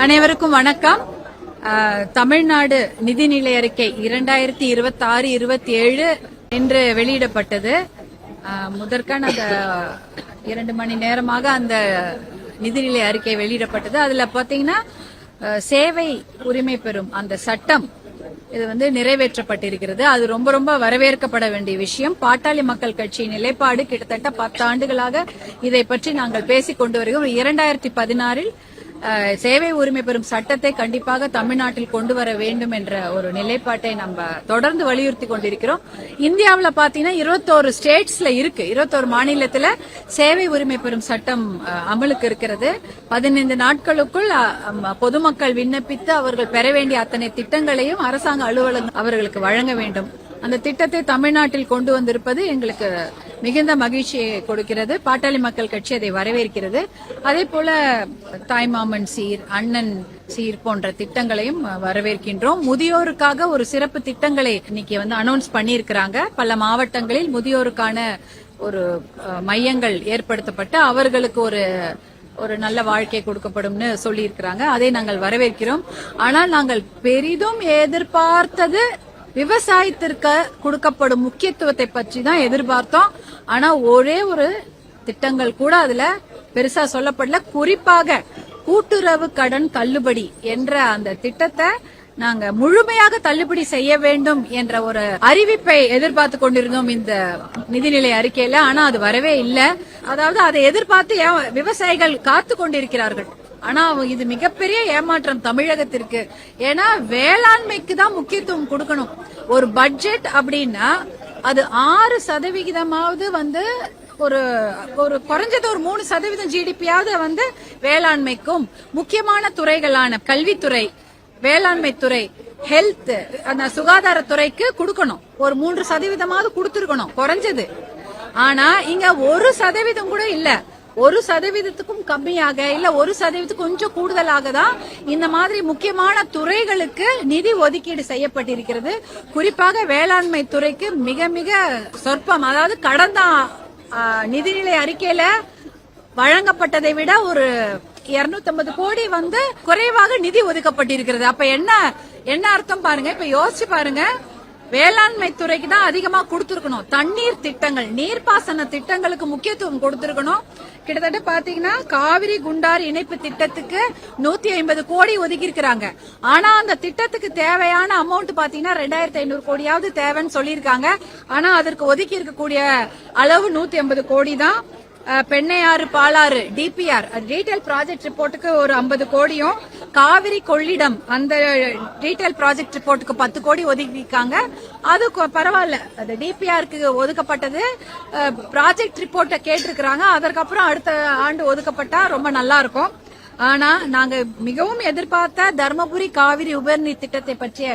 அனைவருக்கும் வணக்கம். தமிழ்நாடு நிதிநிலை அறிக்கை 2026-27 இன்று வெளியிடப்பட்டது. முதற்கான அந்த 2 மணி நேரமாக அந்த நிதிநிலை அறிக்கை வெளியிடப்பட்டது. அதுல பாத்தீங்கன்னா சேவை உரிமை பெறும் அந்த சட்டம் இது நிறைவேற்றப்பட்டிருக்கிறது. அது ரொம்ப ரொம்ப வரவேற்கப்பட வேண்டிய விஷயம். பாட்டாளி மக்கள் கட்சியின் நிலைப்பாடு கிட்டத்தட்ட 10 ஆண்டுகளாக இதை பற்றி நாங்கள் பேசிக் கொண்டு வருகிறோம். 2016 சேவை உரிமை பெறும் சட்டத்தை கண்டிப்பாக தமிழ்நாட்டில் கொண்டு வர வேண்டும் என்ற ஒரு நிலைப்பாட்டை நம்ம தொடர்ந்து வலியுறுத்தி கொண்டிருக்கிறோம். இந்தியாவில் பாத்தீங்கன்னா 21 ஸ்டேட்ஸ்ல இருக்கு, 21 மாநிலத்தில் சேவை உரிமை பெறும் சட்டம் அமலுக்கு இருக்கிறது. 15 நாட்களுக்குள் பொதுமக்கள் விண்ணப்பித்து அவர்கள் பெற வேண்டிய அத்தனை திட்டங்களையும் அரசாங்க அலுவலகம் அவர்களுக்கு வழங்க வேண்டும். அந்த திட்டத்தை தமிழ்நாட்டில் கொண்டு வந்திருப்பது எங்களுக்கு மிகுந்த மகிழ்ச்சியை கொடுக்கிறது. பாட்டாளி மக்கள் கட்சி அதை வரவேற்கிறது. அதே போல தாய்மாமன் சீர், அண்ணன் சீர் போன்ற திட்டங்களையும் வரவேற்கின்றோம். முதியோருக்காக ஒரு சிறப்பு திட்டங்களை இன்னைக்கு அனௌன்ஸ் பண்ணியிருக்கிறாங்க. பல மாவட்டங்களில் முதியோருக்கான ஒரு மையங்கள் ஏற்படுத்தப்பட்டு அவர்களுக்கு ஒரு நல்ல வாழ்க்கை கொடுக்கப்படும்னு சொல்லி இருக்கிறாங்க. அதை நாங்கள் வரவேற்கிறோம். ஆனால் நாங்கள் பெரிதும் எதிர்பார்த்தது விவசாயத்திற்கு கொடுக்கப்படும் முக்கியத்துவத்தை பற்றி தான் எதிர்பார்த்தோம். ஆனா ஒரே ஒரு திட்டங்கள் கூட அதுல பெருசா சொல்லப்படல. குறிப்பாக கூட்டுறவு கடன் தள்ளுபடி என்ற அந்த திட்டத்தை நாங்க முழுமையாக தள்ளுபடி செய்ய வேண்டும் என்ற ஒரு அறிவிப்பை எதிர்பார்த்து கொண்டிருந்தோம் இந்த நிதிநிலை அறிக்கையில. ஆனா அது வரவே இல்லை. அதாவது அதை எதிர்பார்த்து விவசாயிகள் காத்து கொண்டிருக்கிறார்கள். ஆனா இது மிகப்பெரிய ஏமாற்றம் தமிழகத்திற்கு. ஏன்னா வேளாண்மைக்கு தான் முக்கியத்துவம் கொடுக்கணும். ஒரு பட்ஜெட் அப்படின்னா அது 6% ஒரு குறைஞ்சது ஒரு 3% ஜிடிபியாவது வேளாண்மைக்கும் முக்கியமான துறைகளான கல்வித்துறை, வேளாண்மை துறை, ஹெல்த், அந்த சுகாதாரத்துறைக்கு கொடுக்கணும். ஒரு 3% கொடுத்திருக்கணும் குறைஞ்சது. ஆனா இங்க 1% கூட இல்ல. 1%க்கும் கம்மியாக இல்ல 1% கொஞ்சம் கூடுதலாக தான் இந்த மாதிரி முக்கியமான துறைகளுக்கு நிதி ஒதுக்கீடு செய்யப்பட்டிருக்கிறது. குறிப்பாக வேளாண்மை துறைக்கு மிக மிக சொற்பம். அதாவது கடந்த நிதிநிலை அறிக்கையில வழங்கப்பட்டதை விட ஒரு 250 கோடி குறைவாக நிதி ஒதுக்கப்பட்டிருக்கிறது. அப்ப என்ன அர்த்தம் பாருங்க. இப்ப யோசிச்சு பாருங்க. வேளாண்மை துறைக்கு தான் அதிகமா கொடுத்திருக்கணும். தண்ணீர் திட்டங்கள், நீர்ப்பாசன திட்டங்களுக்கு முக்கியத்துவம் கொடுத்திருக்கணும். கிட்டத்தட்ட பாத்தீங்கன்னா காவிரி குண்டாறு இணைப்பு திட்டத்துக்கு 150 கோடி ஒதுக்கி இருக்கிறாங்க. ஆனா அந்த திட்டத்துக்கு தேவையான அமௌண்ட் பாத்தீங்கன்னா 2500 கோடியாவது தேவைன்னு சொல்லியிருக்காங்க. ஆனா அதற்கு ஒதுக்கி இருக்கக்கூடிய அளவு 150 கோடி தான். Pennaiyar Palar DPR detail project ரிப்போர்ட்டுக்கு ஒரு 50 கோடியும், காவிரி கொள்ளிடம் அந்த டீடைல் ப்ராஜெக்ட் ரிப்போர்ட்டுக்கு 10 கோடி ஒதுக்கிருக்காங்க. அது பரவாயில்ல. அது டிபிஆருக்கு ஒதுக்கப்பட்டது. ப்ராஜெக்ட் ரிப்போர்ட்டை கேட்டிருக்கிறாங்க. அதற்கப்புறம் அடுத்த ஆண்டு ஒதுக்கப்பட்டா ரொம்ப நல்லா இருக்கும். ஆனா நாங்க மிகவும் எதிர்பார்த்த தர்மபுரி காவிரி உபரிநீர் திட்டத்தை பற்றிய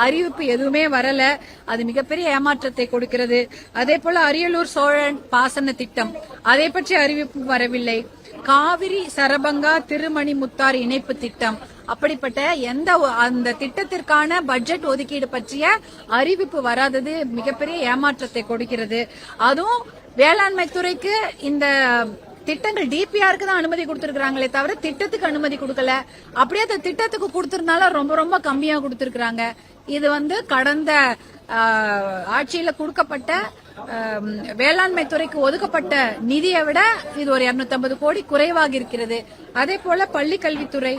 அறிவிப்பு எதுவுமே வரல. அது மிகப்பெரிய ஏமாற்றத்தை கொடுக்கிறது. அதே போல அரியலூர் சோழன் பாசன திட்டம், அதை பற்றி அறிவிப்பு வரவில்லை. காவிரி சரபங்கா திருமணிமுத்தார் இணைப்பு திட்டம், அப்படிப்பட்ட அந்த திட்டத்திற்கான பட்ஜெட் ஒதுக்கீடு பற்றிய அறிவிப்பு வராதது மிகப்பெரிய ஏமாற்றத்தை கொடுக்கிறது. அதுவும் வேளாண்மை துறைக்கு இந்த திட்டங்கள் டிபிஆருக்கு தான் அனுமதி கொடுத்திருக்காங்களே தவிர திட்டத்துக்கு அனுமதி கொடுக்கல. அப்படியே அந்த திட்டத்துக்கு கொடுத்திருந்தாலும் ரொம்ப ரொம்ப கம்மியா கொடுத்திருக்காங்க. இது கடந்த ஆட்சியில கொடுக்கப்பட்ட வேளாண்மை துறைக்கு ஒதுக்கப்பட்ட நிதியை விட இது ஒரு 250 கோடி குறைவாக இருக்கிறது. அதே போல பள்ளி கல்வித்துறை,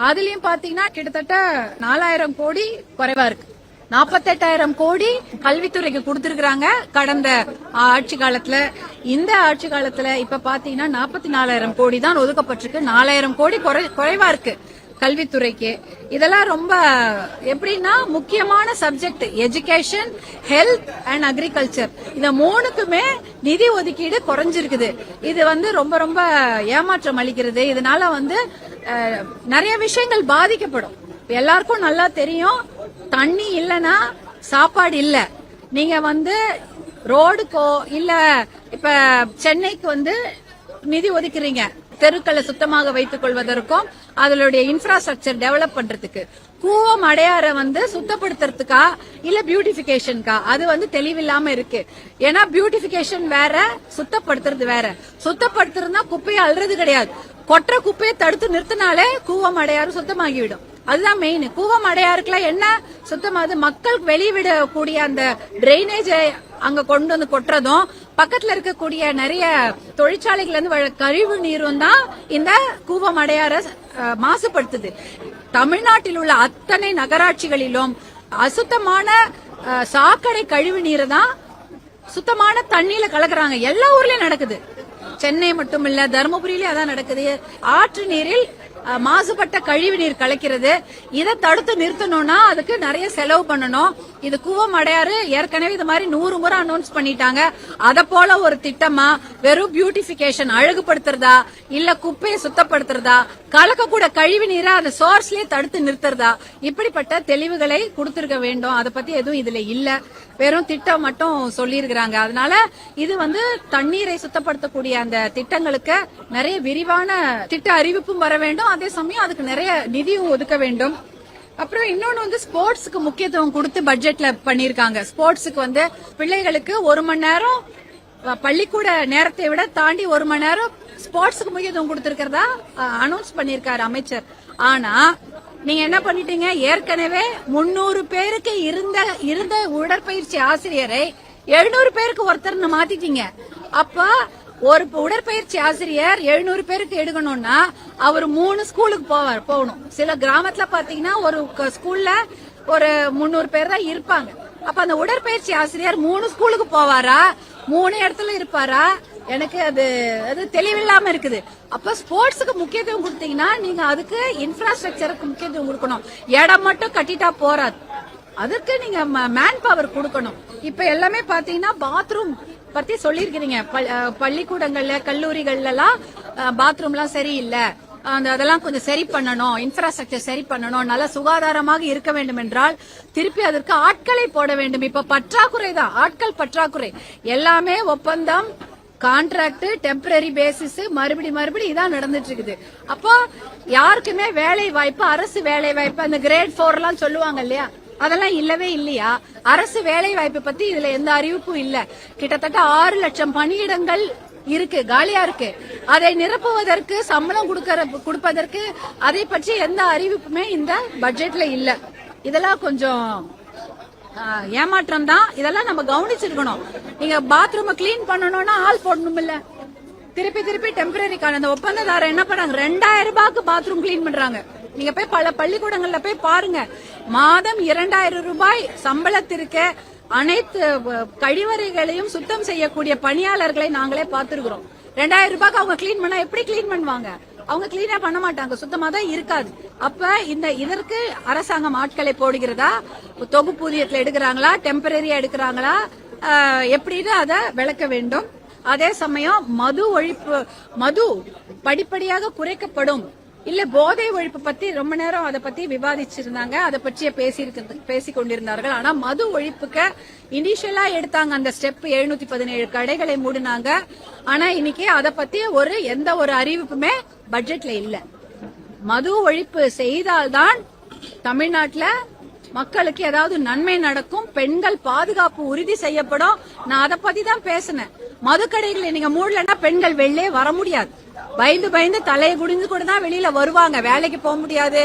அதுலயும் பாத்தீங்கன்னா கிட்டத்தட்ட 4000 கோடி குறைவா இருக்கு. 48,000 கோடி கல்வித்துறைக்கு கொடுத்திருக்காங்க கடந்த ஆட்சி காலத்துல. இந்த ஆட்சி காலத்துல இப்ப பாத்தீங்கன்னா 44,000 கோடி தான் ஒதுக்கப்பட்டிருக்கு. 4,000 கோடி குறைவா இருக்கு கல்வித்துறைக்கு. இதெல்லாம் ரொம்ப எப்படின்னா முக்கியமான subject education, health and agriculture, இந்த 3க்குமே நிதி ஒதுக்கீடு குறைஞ்சிருக்குது. இது ரொம்ப ரொம்ப ஏமாற்றம் அளிக்கிறது. இதனால நிறைய விஷயங்கள் பாதிக்கப்படும். எல்லாருக்கும் நல்லா தெரியும், தண்ணி இல்லனா சாப்பாடு இல்ல. நீங்க ரோடுக்கோ இல்ல இப்ப சென்னைக்கு நிதி ஒதுக்குறீங்க தெருக்களை சுத்தமாக வைத்துக் கொள்வதற்கும் அதனுடைய இன்ஃப்ராஸ்ட்ரக்சர் டெவலப் பண்றதுக்கு. கூவம் அடையாற சுத்தப்படுத்துறதுக்கா இல்ல பியூட்டிபிகேஷனுக்கா, அது தெளிவில்லாம இருக்கு. ஏன்னா பியூட்டிபிகேஷன் வேற, சுத்தப்படுத்துறது வேற. சுத்தப்படுத்துறதுனா குப்பையை அள்ளுறது கிடையாது. கொற்ற குப்பையை தடுத்து நிறுத்தினாலே கூவம் அடையாறு சுத்தமாகிவிடும். அதுதான் மெயின். கூவம் அடையாறுக்குலாம் என்ன சுத்தமாகுது, மக்கள் வெளிவிடக்கூடிய அந்த டிரைனேஜ் அங்க கொண்டு வந்து கொட்டுறதும், பக்கத்துல இருக்கக்கூடிய நிறைய தொழிற்சாலைகள் இருந்து கழிவு நீரும் தான் இந்த கூவம் அடையாற மாசுபடுத்துது. தமிழ்நாட்டில் உள்ள அத்தனை நகராட்சிகளிலும் அசுத்தமான சாக்கடை கழிவு நீரை தான் சுத்தமான தண்ணியில கலக்குறாங்க. எல்லா ஊர்லயும் நடக்குது. சென்னை மட்டும் இல்ல, தருமபுரியிலே அதான் நடக்குது. ஆற்று நீரில் மாசுபட்ட கழிவு நீர் கலக்கிறது. இதை தடுத்து நிறுத்தணும்னா அதுக்கு நிறைய செலவு பண்ணணும். இது கூவம் அடையாறு ஏற்கனவே இது மாதிரி 100 முறை அனௌன்ஸ் பண்ணிட்டாங்க. அத போல ஒரு திட்டமா வெறும் பியூட்டிபிகேஷன் அழகுபடுத்துறதா, இல்ல குப்பையை சுத்தப்படுத்துறதா, கலக்கக்கூட கழிவு நீரை அந்த சோர்ஸ்லயே தடுத்து நிறுத்துறதா, இப்படிப்பட்ட தெளிவுகளை கொடுத்திருக்க வேண்டும். அதை பத்தி எதுவும் இதுல இல்ல, வெறும் திட்டம் மட்டும் சொல்லியிருக்கிறாங்க. அதனால இது தண்ணீரை சுத்தப்படுத்தக்கூடிய அந்த திட்டங்களுக்கு நிறைய விரிவான திட்ட அறிவிப்பும் வர வேண்டும். அதே சமயம் அதுக்கு நிறைய நிதியும் ஒதுக்க வேண்டும். அப்புறம் இன்னொன்னு ஸ்போர்ட்ஸுக்கு முக்கியத்துவம் கொடுத்து பட்ஜெட்ல பண்ணிருக்காங்க. ஸ்போர்ட்ஸுக்கு பிள்ளைகளுக்கு 1 மணி நேரம் பள்ளிக்கூட நேரத்தை விட தாண்டி 1 மணி நேரம் ஸ்போர்ட்ஸுக்கு முக்கியத்துவம் கொடுத்திருக்கிறதா அனௌன்ஸ் பண்ணிருக்காரு அமைச்சர். ஆனா நீங்க என்ன பண்ணிட்டீங்க, ஏற்கனவே 300 பேருக்கு இருந்த உடற்பயிற்சி ஆசிரியரை 700 பேருக்கு ஒருத்தர் மாத்திட்டீங்க. அப்ப ஒரு உடற்பயிற்சி ஆசிரியர் 700 பேருக்கு எடுக்கணும்னா அவர் 3 ஸ்கூலுக்கு போகணும். சில கிராமத்துல பாத்தீங்கன்னா ஒரு ஸ்கூல்ல ஒரு 300 பேர் தான் இருப்பாங்க. அப்ப அந்த உடற்பயிற்சி ஆசிரியர் 3 ஸ்கூலுக்கு போவாரா, 3 இடத்துல இருப்பாரா? எனக்கு அது தெளிவில்லாம இருக்குது. அப்ப ஸ்போர்ட்ஸுக்கு முக்கியத்துவம் கொடுத்தீங்கன்னா நீங்க அதுக்கு இன்ஃப்ராஸ்ட்ரக்சருக்கு முக்கியத்துவம் கொடுக்கணும். இடம் மட்டும் கட்டிட்டா போறாது, அதுக்கு நீங்க மேன் பவர் கொடுக்கணும். இப்ப எல்லாமே பாத்தீங்கன்னா பாத்ரூம் பத்தி சொல்லிருக்கீங்க. பள்ளிக்கூடங்கள்ல கல்லூரிகள்ல எல்லாம் பாத்ரூம் எல்லாம் சரியில்லை, அதெல்லாம் கொஞ்சம் சரி பண்ணணும், இன்ஃப்ராஸ்ட்ரக்சர் சரி பண்ணணும், நல்ல சுகாதாரமாக இருக்க வேண்டும் என்றால் திருப்பி அதற்கு ஆட்களை போட வேண்டும். இப்ப பற்றாக்குறை தான், ஆட்கள் பற்றாக்குறை. எல்லாமே ஒப்பந்தம், கான்ட்ராக்ட், டெம்பரரி பேசிஸ், மறுபடி இதான் நடந்துட்டு இருக்குது. அப்போ யாருக்குமே வேலை வாய்ப்பு, அரசு வேலை வாய்ப்பு, அந்த கிரேட் 4 எல்லாம் சொல்லுவாங்க இல்லையா, அதெல்லாம் இல்லவே இல்லையா? அரசு வேலை வாய்ப்பு பத்தி இதுல எந்த அறிவிப்பும் இல்ல. கிட்டத்தட்ட 6 லட்சம் பணியிடங்கள் இருக்கு, காலியா இருக்கு. அதை நிரப்புவதற்கு, சம்பளம் கொடுப்பதற்கு அதை பற்றி எந்த அறிவிப்புமே இந்த பட்ஜெட்ல இல்ல. இதெல்லாம் கொஞ்சம் ஏமாற்றம் தான். இதெல்லாம் நம்ம கவனிச்சிருக்கணும். நீங்க பாத்ரூம் கிளீன் பண்ணணும்னா ஆள் போடணும் இல்ல, திருப்பி டெம்பரரிக்கான அந்த ஒப்பந்ததாரர் என்ன பண்றாங்க, 2000 ரூபாய்க்கு பாத்ரூம் கிளீன் பண்றாங்க. நீங்க போய் பல பள்ளிக்கூடங்கள்ல போய் பாருங்க, மாதம் 2000 ரூபாய் சம்பளத்திற்கு அனைத்து கழிவறைகளையும் சுத்தம் செய்யக்கூடிய பணியாளர்களை நாங்களே பார்த்திருக்கிறோம். 2000 ரூபாய்க்கு அவங்க கிளீன் பண்ணா எப்படி கிளீன் பண்ணுவாங்க? அவங்க கிளீனா பண்ண மாட்டாங்க, சுத்தமா தான் இருக்காது. அப்ப இதற்கு அரசாங்கம் ஆட்களை போடுகிறதா, தொகுப்பூதியத்துல எடுக்கிறாங்களா, டெம்பரரியா எடுக்கிறாங்களா, எப்படின்னு அதை விளக்க வேண்டும். அதே சமயம் மது படிப்படியாக குறைக்கப்படும், இல்ல போதை ஒழிப்பு பத்தி ரொம்ப நேரம் அதை பத்தி விவாதிச்சிருந்தாங்க, அதை பற்றிய பேசி கொண்டிருந்தார்கள். ஆனா மது ஒழிப்புக்கு இனிஷியலா எடுத்தாங்க அந்த ஸ்டெப், 717 கடைகளை மூடினாங்க. ஆனா இன்னைக்கு அதை பத்தி எந்த ஒரு அறிவிப்புமே பட்ஜெட்ல இல்ல. மது ஒழிப்பு செய்தால்தான் தமிழ்நாட்டுல மக்களுக்கு ஏதாவது நன்மை நடக்கும், பெண்கள் பாதுகாப்பு உறுதி செய்யப்படும். நான் அதை பத்தி தான் பேசினேன். மதுக்கடைகளை நீங்க மூடலன்னா பெண்கள் வெளியே வர முடியாது. பயந்து தலையை குடிந்து கூட தான் வெளியில வருவாங்க. வேலைக்கு போக முடியாது,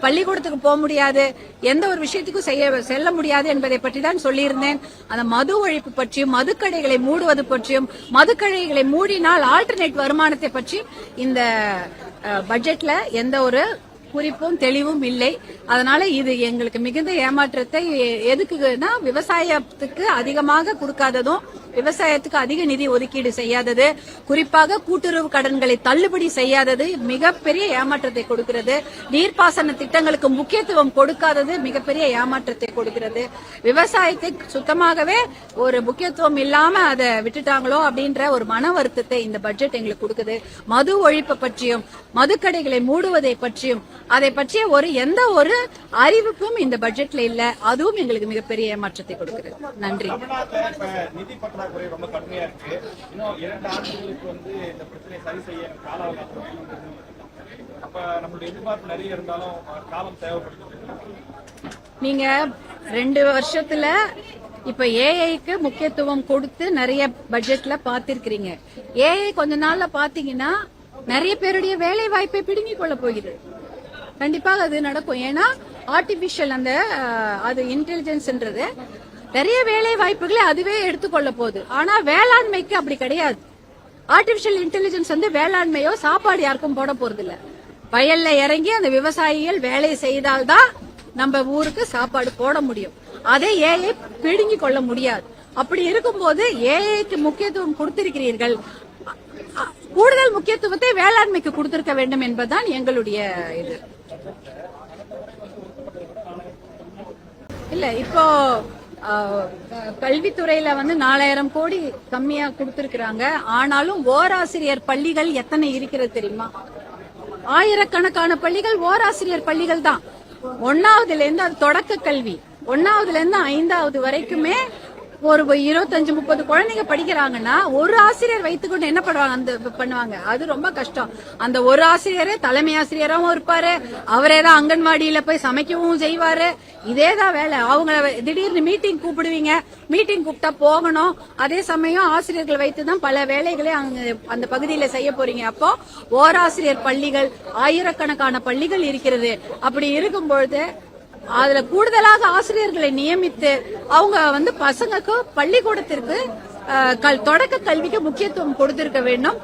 பள்ளிக்கூடத்துக்கு போக முடியாது, எந்த ஒரு விஷயத்துக்கும் செல்ல முடியாது என்பதை பற்றி தான் சொல்லியிருந்தேன். அந்த மது ஒழிப்பு பற்றியும், மதுக்கடைகளை மூடுவது பற்றியும், மதுக்கடைகளை மூடினால் ஆல்டர்னேட் வருமானத்தை பற்றி இந்த பட்ஜெட்ல எந்த ஒரு குறிப்பும் தெளிவும் இல்லை. அதனால இது எங்களுக்கு மிகுந்த ஏமாற்றத்தை, எதுக்குன்னா விவசாயத்துக்கு அதிகமாக கொடுக்காததும், விவசாயத்துக்கு அதிக நிதி ஒதுக்கீடு செய்யாதது, குறிப்பாக கூட்டுறவு கடன்களை தள்ளுபடி செய்யாதது மிகப்பெரிய ஏமாற்றத்தை கொடுக்கிறது. நீர்ப்பாசன திட்டங்களுக்கு முக்கியத்துவம் கொடுக்காதது மிகப்பெரிய ஏமாற்றத்தை கொடுக்கிறது. விவசாயத்தை சுத்தமாகவே ஒரு முக்கியத்துவம் இல்லாம அதை விட்டுட்டாங்களோ அப்படின்ற ஒரு மன வருத்தத்தை இந்த பட்ஜெட் எங்களுக்கு கொடுக்குது. மது ஒழிப்பு பற்றியும், மதுக்கடைகளை மூடுவதை பற்றியும், அதை பற்றிய எந்த ஒரு அறிவிப்பும் இந்த பட்ஜெட்ல இல்ல. அதுவும் எங்களுக்கு மிகப்பெரிய ஏமாற்றத்தை கொடுக்கிறது. நன்றி. ரொம்ப கடுமையா இருக்கு. இன்னும் 2 ஆண்டுகளுக்கு இந்த பிரச்சனை சரி செய்ய கால அவகாசம். அப்ப நம்மளுடைய எதிர்பார்ப்பு நிறைய இருந்தாலும் காலம் தேவைப்படுது. நீங்க 2 வருஷத்துல இப்ப ஏஐக்கு முக்கியத்துவம் கொடுத்து நிறைய பட்ஜெட்ல பாத்திருக்கிறீங்க. ஏஐ கொஞ்ச நாள்ல பாத்தீங்கன்னா நிறைய பேருடைய வேலை வாய்ப்பை பிடுங்கிக் கொள்ள போகிறது. கண்டிப்பாக அது நடக்கும். ஏன்னா ஆர்டிபிஷியல் அந்த அது இன்டெலிஜென்ஸ்ன்றது நிறைய வேலை வாய்ப்புகளை அதுவே எடுத்துக்கொள்ள போகுது. ஆனா வேளாண்மைக்கு அப்படி கிடையாது. ஆர்டிபிஷியல் இன்டெலிஜென்ஸ் வந்து வேளாண்மையோ சாப்பாடு யாருக்கும் போட போறது இல்ல. வயல்ல இறங்கி அந்த விவசாயிகள் வேலை செய்தால்தான் நம்ம ஊருக்கு சாப்பாடு போட முடியும். அதை ஏஐ பிடுங்கிக் கொள்ள முடியாது. அப்படி இருக்கும்போது ஏஐக்கு முக்கியத்துவம் கொடுத்திருக்கிறீர்கள், கூடுதல் முக்கியத்துவத்தை வேளாண்மைக்கு கொடுத்திருக்க வேண்டும் என்பதுதான் எங்களுடைய இது. இல்ல இப்போ கல்வித்துறையில வந்து 4000 கோடி கம்மியா கொடுத்திருக்கிறாங்க. ஆனாலும் ஓராசிரியர் பள்ளிகள் எத்தனை இருக்கிறது தெரியுமா? ஆயிரக்கணக்கான பள்ளிகள் ஓராசிரியர் பள்ளிகள் தான். 1வதுல இருந்து அது தொடக்க கல்வி, 1வதுல இருந்து 5வது வரைக்குமே ஒரு 25-30 குழந்தைங்க படிக்கிறாங்கன்னா ஒரு ஆசிரியர் வைத்துக்கொண்டு என்ன பண்ணுவாங்க? அது ரொம்ப கஷ்டம். அந்த ஒரு ஆசிரியரே தலைமை ஆசிரியராகவும் இருப்பாரு, அவரே தான் அங்கன்வாடியில போய் சமைக்கவும் செய்வாரு. இதேதான் வேலை. அவங்க திடீர்னு மீட்டிங் கூப்பிடுவீங்க, மீட்டிங் கூப்பிட்டா போகணும். அதே சமயம் ஆசிரியர்கள் வைத்துதான் பல வேலைகளை அந்த பகுதியில செய்ய போறீங்க. அப்போ ஓராசிரியர் பள்ளிகள் ஆயிரக்கணக்கான பள்ளிகள் இருக்கிறது. அப்படி இருக்கும்பொழுது அதுல கூடுதலாக ஆசிரியர்களை நியமித்து அவங்க வந்து பசங்களுக்கு பள்ளிக்கூடத்திற்கு தொடக்க கல்விக்கு முக்கியத்துவம் கொடுத்திருக்க வேண்டும்.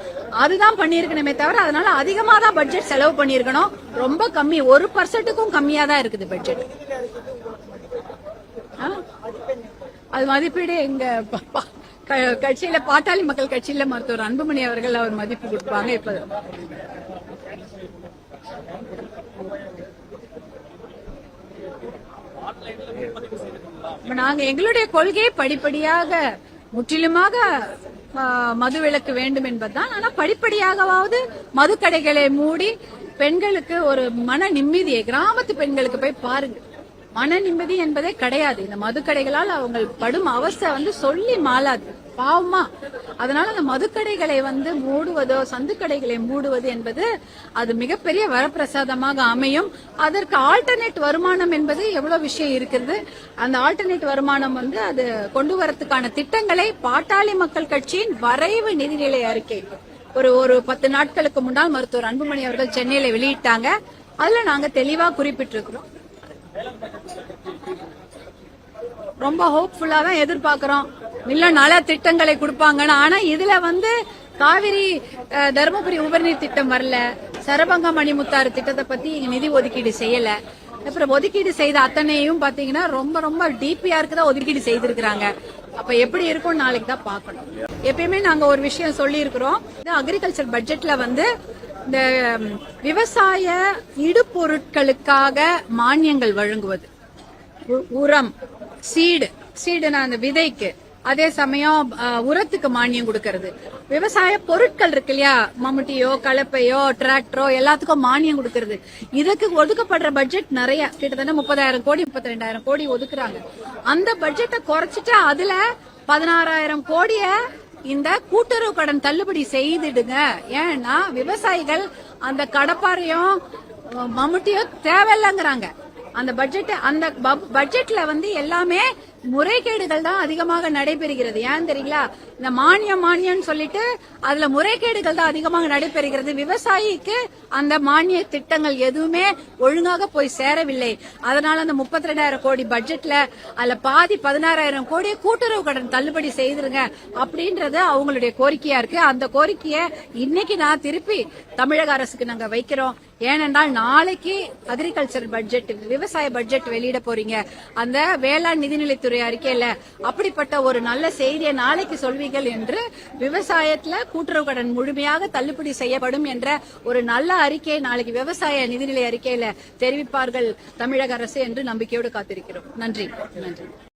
அதுதான் பண்ணிருக்கணுமே தவிர அதனால அதிகமா தான் பட்ஜெட் செலவு பண்ணிருக்கணும். ரொம்ப கம்மி, 1% கம்மியா தான் இருக்குது பட்ஜெட். அது மதிப்பீடு எங்க கட்சியில பாட்டாளி மக்கள் கட்சியில மருத்துவர் அன்புமணி அவர்கள் அவர் மதிப்பு கொடுப்பாங்க. இப்ப நாங்க எங்களுடைய கொள்கையை படிப்படியாக முற்றிலுமாக மதுவிலக்கு வேண்டும் என்பதுதான். ஆனா படிப்படியாகவாவது மதுக்கடைகளை மூடி பெண்களுக்கு ஒரு மன நிம்மதியை, கிராமத்து பெண்களுக்கு போய் பாருங்க, மன நிம்மதி என்பதே கிடையாது. இந்த மதுக்கடைகளால் அவங்க படும் அவஸ்தை வந்து சொல்லி மாளாது, பாவமா. அதனால அந்த மதுக்கடைகளை வந்து மூடுவதோ சந்துக்கடைகளை மூடுவது என்பது அது மிகப்பெரிய வரப்பிரசாதமாக அமையும். அதற்கு ஆல்டர்னேட் வருமானம் என்பது எவ்வளவு விஷயம் இருக்கிறது. அந்த ஆல்டர்னேட் வருமானம் வந்து அது கொண்டு வரதுக்கான திட்டங்களை பாட்டாளி மக்கள் கட்சியின் வரைவு நிதிநிலை அறிக்கை ஒரு 10 நாட்களுக்கு முன்னால் மருத்துவர் அன்புமணி அவர்கள் சென்னையில வெளியிட்டாங்க. அதுல நாங்க தெளிவா குறிப்பிட்டிருக்கிறோம். ரொம்ப ஹோப்ஃபுல்லா தான் எதிர்பார்க்கிறோம். இன்னும் நல்ல திட்டங்களை கொடுப்பாங்கன்னு. ஆனா இதுல வந்து காவிரி தருமபுரி உபரிநீர் திட்டம் வரல, சரபங்க மணிமுத்தாறு திட்டத்தை பத்தி நிதி ஒதுக்கீடு செய்யல. அப்புறம் ஒதுக்கீடு செய்த அத்தனையும் பாத்தீங்கன்னா ரொம்ப ரொம்ப டிபிஆருக்கு தான் ஒதுக்கீடு செய்திருக்கிறாங்க. அப்ப எப்படி இருக்கும் நாளைக்கு தான் பாக்கணும். எப்பயுமே நாங்க ஒரு விஷயம் சொல்லி இருக்கிறோம், அக்ரிகல்ச்சர் பட்ஜெட்ல வந்து இந்த விவசாய இடுபொருட்களுக்காக மானியங்கள் வழங்குவது, உரம், சீடுனா அந்த விதைக்கு, அதே சமயம் உரத்துக்கு மானியம் கொடுக்கறது, விவசாய பொருட்கள் இருக்கு இல்லையா, மம்முட்டியோ கலப்பையோ டிராக்டரோ எல்லாத்துக்கும் மானியம் கொடுக்கறது. இதுக்கு ஒதுக்கப்படுற பட்ஜெட் நிறைய, கிட்டத்தட்ட 30,000 கோடி 32,000 கோடி ஒதுக்குறாங்க. அந்த பட்ஜெட்டை குறைச்சிட்டு அதுல 16,000 கோடிய இந்த கூட்டுறவு கடன் தள்ளுபடி செய்துடுங்க. ஏன்னா விவசாயிகள் அந்த கடப்பாரையும் மம்முட்டியும் தேவையில்லைங்கிறாங்க. அந்த பட்ஜெட்ல வந்து எல்லாமே முறைகேடுகள் தான் அதிகமாக நடைபெறுகிறது. ஏன் தெரியுங்களா? இந்த மானியம் சொல்லிட்டு அதுல முறைகேடுகள் தான் அதிகமாக நடைபெறுகிறது. விவசாயிக்கு அந்த மானிய திட்டங்கள் எதுவுமே ஒழுங்காக போய் சேரவில்லை. அதனால அந்த 32,000 கோடி பட்ஜெட்ல அதுல பாதி 16,000 கோடி கூட்டுறவு கடன் தள்ளுபடி செய்திருங்க அப்படின்றது அவங்களுடைய கோரிக்கையா இருக்கு. அந்த கோரிக்கையை இன்னைக்கு நான் திருப்பி தமிழக அரசுக்கு நாங்க வைக்கிறோம். ஏனென்றால் நாளைக்கு அக்ரிகல்ச்சர் பட்ஜெட், விவசாய பட்ஜெட் வெளியிட போறீங்க. அந்த வேளாண் நிதிநிலைத்துறை அறிக்கையில அப்படிப்பட்ட ஒரு நல்ல செய்தியை நாளைக்கு சொல்வீர்கள் என்று, விவசாயத்துல கூட்டுறவு கடன் முழுமையாக தள்ளுபடி செய்யப்படும் என்ற ஒரு நல்ல அறிக்கையை நாளைக்கு விவசாய நிதிநிலை அறிக்கையில தெரிவிப்பார்கள் தமிழக அரசு என்று நம்பிக்கையோடு காத்திருக்கிறோம். நன்றி.